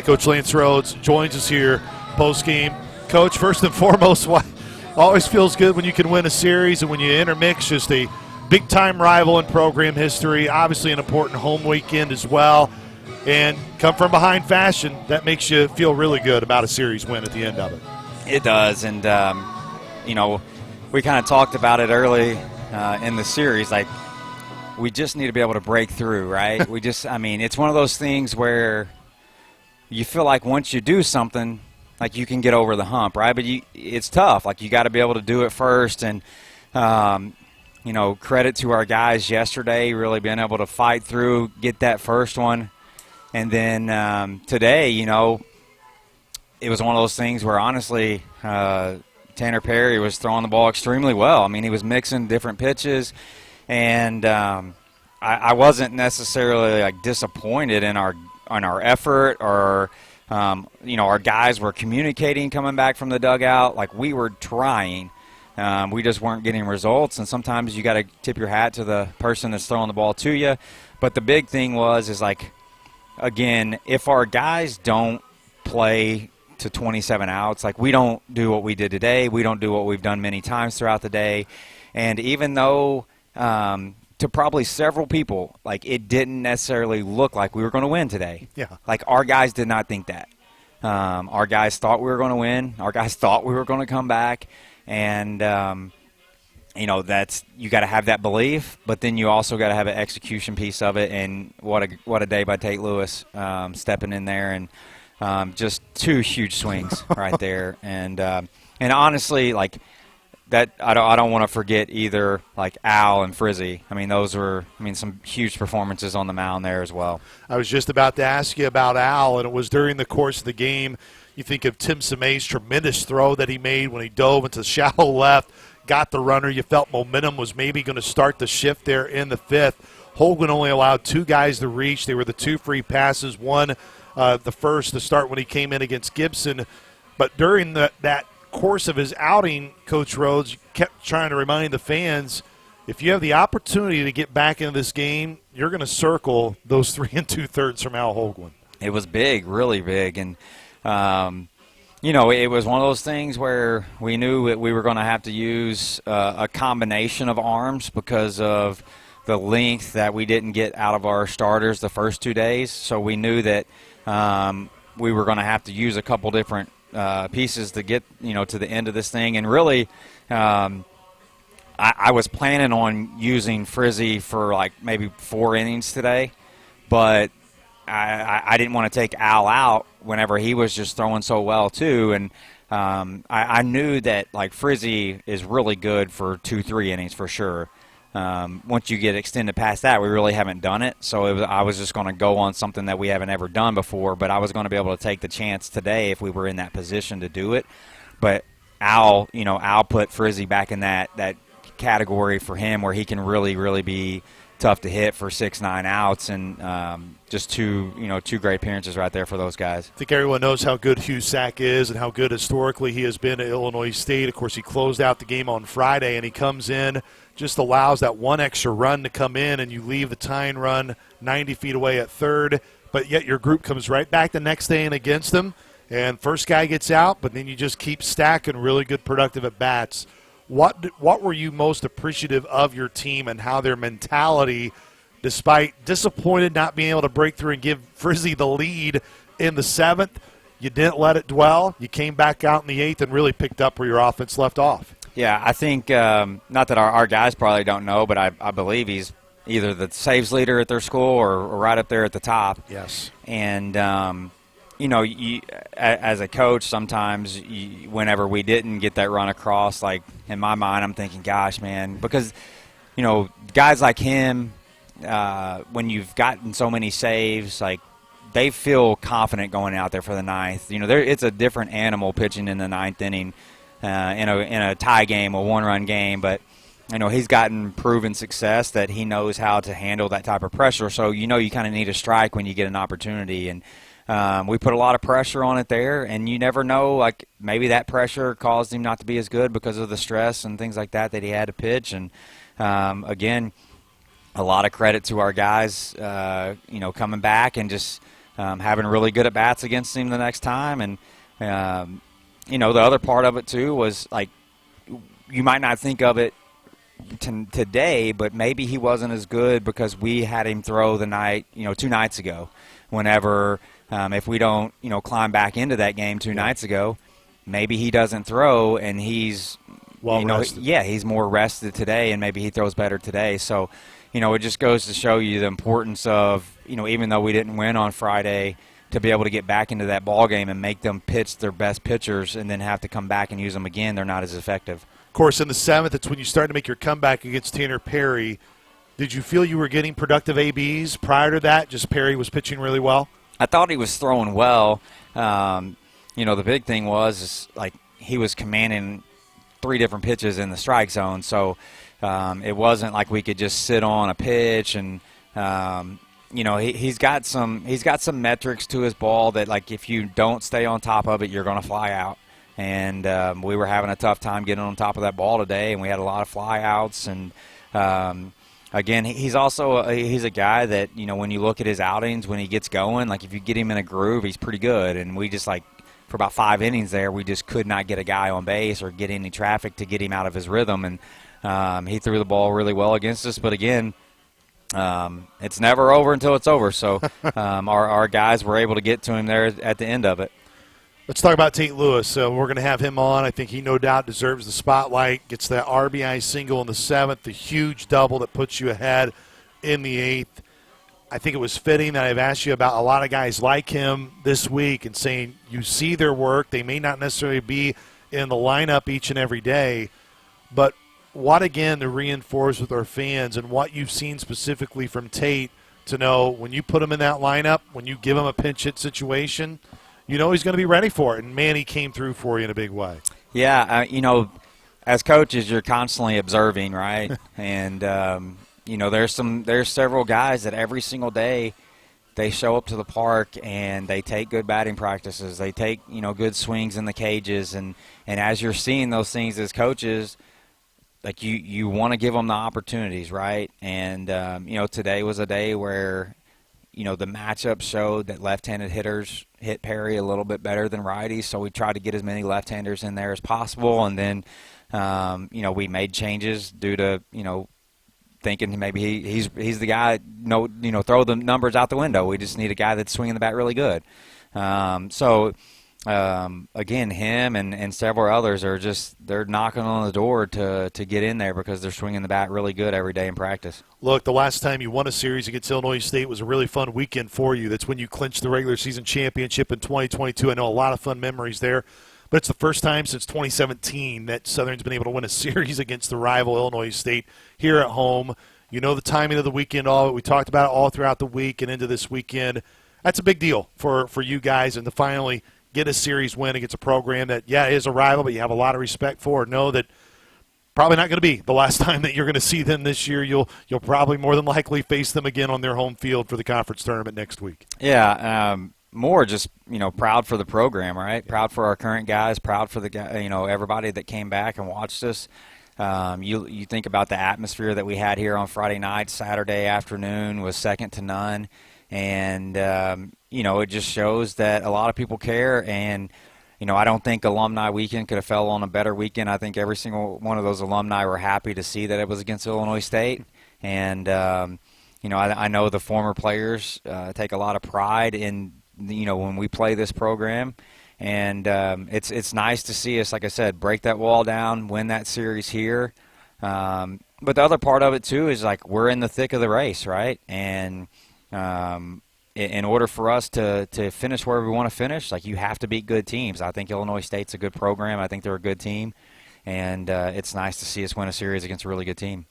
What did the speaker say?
Coach Lance Rhodes joins us here post-game. Coach, first and foremost, always feels good when you can win a series and when you intermix just a big-time rival in program history, obviously an important home weekend as well, and come from behind fashion. That makes you feel really good about a series win at the end of it. It does, and, we kind of talked about it early in the series, like we just need to be able to break through, right? It's one of those things where you feel like once you do something, like you can get over the hump, right? But it's tough. Like you got to be able to do it first. And, credit to our guys yesterday, really being able to fight through, get that first one. And then today, it was one of those things where honestly Tanner Perry was throwing the ball extremely well. I mean, he was mixing different pitches. And I wasn't necessarily like disappointed in our effort or, our guys were communicating coming back from the dugout. Like we were trying. We just weren't getting results. And sometimes you got to tip your hat to the person that's throwing the ball to you. But the big thing is like, again, if our guys don't play to 27 outs, like we don't do what we did today. We don't do what we've done many times throughout the day. And even though to probably several people, like it didn't necessarily look like we were going to win today. Yeah. Like our guys did not think that. Our guys thought we were going to win. Our guys thought we were going to come back. And, that's you got to have that belief, but then you also got to have an execution piece of it. And what a day by Tate Lewis stepping in there and just two huge swings right there. And honestly, like, that I don't want to forget either, like Al and Frizzy. I mean, those were some huge performances on the mound there as well. I was just about to ask you about Al, and it was during the course of the game. You think of Tim Semay's tremendous throw that he made when he dove into shallow left, got the runner. You felt momentum was maybe going to start the shift there in the fifth. Hogan only allowed two guys to reach. They were the two free passes, one the first to start when he came in against Gibson. But during that course of his outing, Coach Rhodes kept trying to remind the fans, if you have the opportunity to get back into this game, you're going to circle those 3 2/3 from Al Hoagland. It was big, really big, and it was one of those things where we knew that we were going to have to use a combination of arms because of the length that we didn't get out of our starters the first 2 days. So we knew that we were going to have to use a couple different pieces to get to the end of this thing. And really I was planning on using Frizzy for like maybe 4 innings today, but I didn't want to take Al out whenever he was just throwing so well too. And I knew that like Frizzy is really good for 2-3 innings for sure. Once you get extended past that, we really haven't done it. So I was just going to go on something that we haven't ever done before, but I was going to be able to take the chance today if we were in that position to do it. But Al put Frizzy back in that category for him where he can really, really be tough to hit for 6-9 outs, and just two great appearances right there for those guys. I think everyone knows how good Hugh Sack is and how good historically he has been at Illinois State. Of course, he closed out the game on Friday, and he comes in, just allows that one extra run to come in, and you leave the tying run 90 feet away at third, but yet your group comes right back the next day and against him, and first guy gets out, but then you just keep stacking really good productive at-bats. What were you most appreciative of your team and how their mentality, despite disappointed not being able to break through and give Frizzy the lead in the 7th, you didn't let it dwell. You came back out in the 8th and really picked up where your offense left off. Yeah, I think not that our guys probably don't know, but I believe he's either the saves leader at their school or right up there at the top. Yes. And as a coach, sometimes whenever we didn't get that run across, like in my mind, I'm thinking, gosh, man, because, guys like him, when you've gotten so many saves, like they feel confident going out there for the 9th. It's a different animal pitching in the 9th inning in a tie game, a 1-run game, but he's gotten proven success that he knows how to handle that type of pressure. So you kind of need a strike when you get an opportunity, and we put a lot of pressure on it there, and you never know, like maybe that pressure caused him not to be as good because of the stress and things like that he had to pitch. And again, a lot of credit to our guys, coming back and just having really good at-bats against him the next time. And, the other part of it, too, was, like, you might not think of it today, but maybe he wasn't as good because we had him throw the night, 2 nights ago. Whenever, if we don't, climb back into that game 2 nights ago, maybe he doesn't throw and he's rested. Yeah, he's more rested today, and maybe he throws better today. So, it just goes to show you the importance of, even though we didn't win on Friday, to be able to get back into that ball game and make them pitch their best pitchers and then have to come back and use them again. They're not as effective. Of course, in the 7th, it's when you start to make your comeback against Tanner Perry. Did you feel you were getting productive ABs prior to that? Just Perry was pitching really well? I thought he was throwing well. The big thing was like he was commanding 3 different pitches in the strike zone. So it wasn't like we could just sit on a pitch and he's got some metrics to his ball that, like, if you don't stay on top of it, you're going to fly out. And we were having a tough time getting on top of that ball today, and we had a lot of fly outs. And again, he's a guy that, when you look at his outings, when he gets going, like, if you get him in a groove, he's pretty good. And we just, for about 5 innings there, we just could not get a guy on base or get any traffic to get him out of his rhythm. And he threw the ball really well against us. But again, it's never over until it's over. So our guys were able to get to him there at the end of it. Let's talk about Tate Lewis. We're going to have him on. I think he no doubt deserves the spotlight. Gets that RBI single in the 7th, the huge double that puts you ahead in the 8th. I think it was fitting that I've asked you about a lot of guys like him this week and saying you see their work. They may not necessarily be in the lineup each and every day, but what, again, to reinforce with our fans and what you've seen specifically from Tate to know when you put him in that lineup, when you give him a pinch hit situation, he's going to be ready for it. And, man, he came through for you in a big way. Yeah, as coaches, you're constantly observing, right? And, there's several guys that every single day they show up to the park and they take good batting practices. They take, good swings in the cages. And as you're seeing those things as coaches, like you want to give them the opportunities, right? And, today was a day where – the matchup showed that left-handed hitters hit Perry a little bit better than righties, so we tried to get as many left-handers in there as possible. And then, we made changes due to, thinking maybe he's the guy, throw the numbers out the window. We just need a guy that's swinging the bat really good. Again, him and several others they're knocking on the door to get in there because they're swinging the bat really good every day in practice. Look, the last time you won a series against Illinois State was a really fun weekend for you. That's when you clinched the regular season championship in 2022. I know a lot of fun memories there, but it's the first time since 2017 that Southern's been able to win a series against the rival Illinois State here at home. The timing of the weekend, all we talked about it all throughout the week and into this weekend. That's a big deal for you guys, and to finally get a series win against a program that, is a rival, but you have a lot of respect for. Know that probably not going to be the last time that you're going to see them this year. You'll probably more than likely face them again on their home field for the conference tournament next week. Yeah, more just, proud for the program, right? Yeah. Proud for our current guys, proud for the everybody that came back and watched us. You think about the atmosphere that we had here on Friday night. Saturday afternoon was second to none. And, it just shows that a lot of people care. And, I don't think Alumni Weekend could have fell on a better weekend. I think every single one of those alumni were happy to see that it was against Illinois State. And, I know the former players take a lot of pride in, when we play this program. And it's nice to see us, like I said, break that wall down, win that series here. But the other part of it, too, is, like, we're in the thick of the race, right? And in order for us to finish where we want to finish, like, you have to beat good teams. I think Illinois State's a good program. I think they're a good team. And it's nice to see us win a series against a really good team.